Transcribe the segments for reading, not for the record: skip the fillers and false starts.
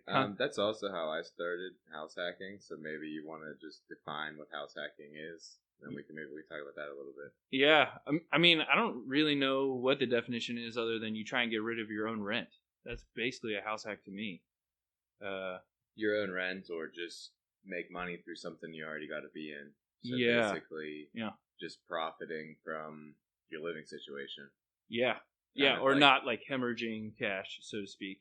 Okay. That's also how I started house hacking. So maybe you want to just define what house hacking is. Then we can talk about that a little bit. Yeah. I mean, I don't really know what the definition is other than you try and get rid of your own rent. That's basically a house hack to me. Your own rent, or just make money through something you already got to be in. So basically, just profiting from your living situation. Yeah. Yeah, or not like hemorrhaging cash, so to speak.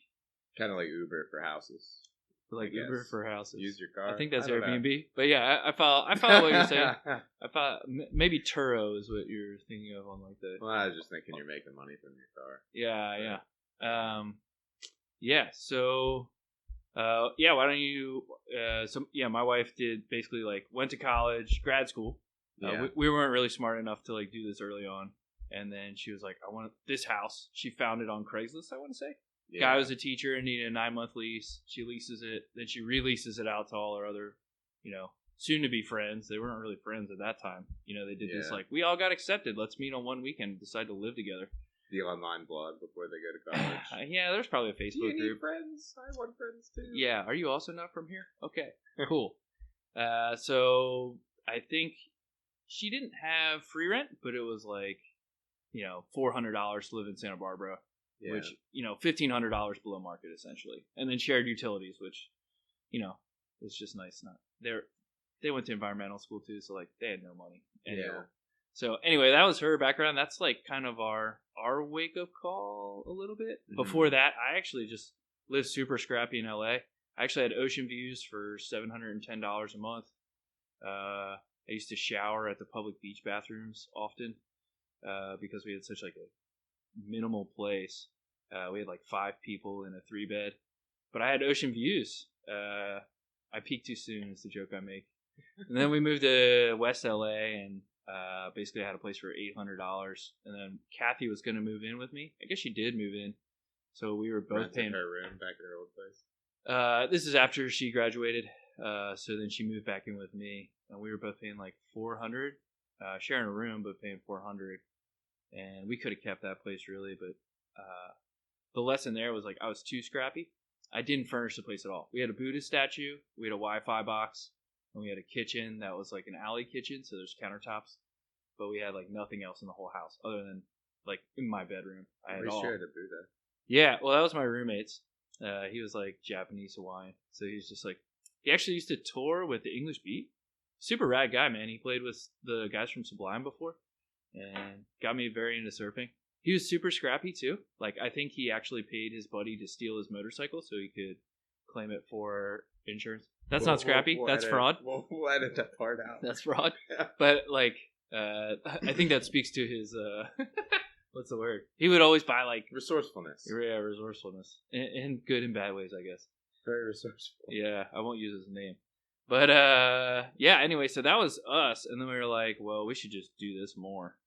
Kind of like Uber for houses. Like Uber for houses. Use your car. I think that's Airbnb. But yeah, I follow what you're saying. I follow, maybe Turo is what you're thinking of on like the. Well, I was just thinking you're making money from your car. Yeah, yeah. Yeah, so why don't you my wife did basically like went to college, grad school. We weren't really smart enough to like do this early on. And then she was like, I want this house. She found it on Craigslist, I want to say. Yeah. Guy was a teacher and needed a 9-month lease. She leases it. Then she releases it out to all her other, soon-to-be friends. They weren't really friends at that time. They did this like, we all got accepted. Let's meet on one weekend and decide to live together. The online blog before they go to college. Yeah, there's probably a Facebook group. Do you need friends? I want friends too. Yeah, are you also not from here? Okay, cool. So I think she didn't have free rent, but it was like, $400 to live in Santa Barbara, which, $1,500 below market essentially. And then shared utilities, which, it's just nice. They went to environmental school too, so like they had no money. Anyway. So anyway, that was her background. That's like kind of our wake up call a little bit. Mm-hmm. Before that, I actually just lived super scrappy in LA. I actually had ocean views for $710 a month. I used to shower at the public beach bathrooms often. Because we had such like a minimal place. We had like 5 people in a 3-bed, but I had ocean views. I peaked too soon is the joke I make. And then we moved to West LA and basically I had a place for $800. And then Kathy was going to move in with me. I guess she did move in. So we were both paying her room back at her old place. This is after she graduated. So then she moved back in with me and we were both paying like $400, sharing a room, but paying $400. And we could have kept that place really, but the lesson there was like I was too scrappy. I didn't furnish the place at all. We had a Buddha statue, we had a Wi-Fi box, and we had a kitchen that was like an alley kitchen, so there's countertops. But we had like nothing else in the whole house other than like in my bedroom. I had all. Shared a Buddha. Yeah, well that was my roommate's. He was like Japanese Hawaiian, so he was just like he actually used to tour with the English Beat. Super rad guy, man. He played with the guys from Sublime before. And got me very into surfing. He was super scrappy too. Like I think he actually paid his buddy to steal his motorcycle so he could claim it for insurance. That's not scrappy. That's fraud. We'll edit that part out. That's fraud. But like, I think that speaks to his what's the word? He would always buy like resourcefulness. Yeah, resourcefulness in good and bad ways, I guess. Very resourceful. Yeah, I won't use his name. But anyway, so that was us, and then we were like, well, we should just do this more.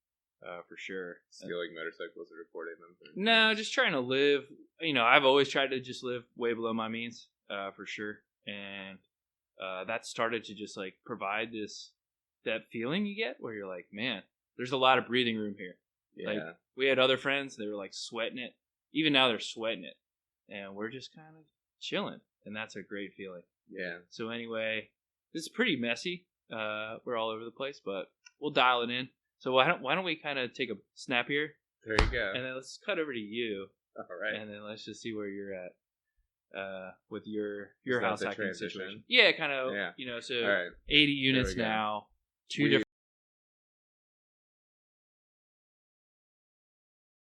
For sure. Stealing motorcycles and reporting them? No, just trying to live. I've always tried to just live way below my means, for sure. And that started to just like provide that feeling you get where you're like, man, there's a lot of breathing room here. Yeah. Like we had other friends, they were like sweating it. Even now they're sweating it. And we're just kind of chilling. And that's a great feeling. Yeah. So anyway, this is pretty messy. We're all over the place, but we'll dial it in. So why don't we kind of take a snap here? There you go. And then let's cut over to you. All right. And then let's just see where you're at with your house hacking situation. transition? Yeah, kind of. Yeah. So right. 80 units now. 2 different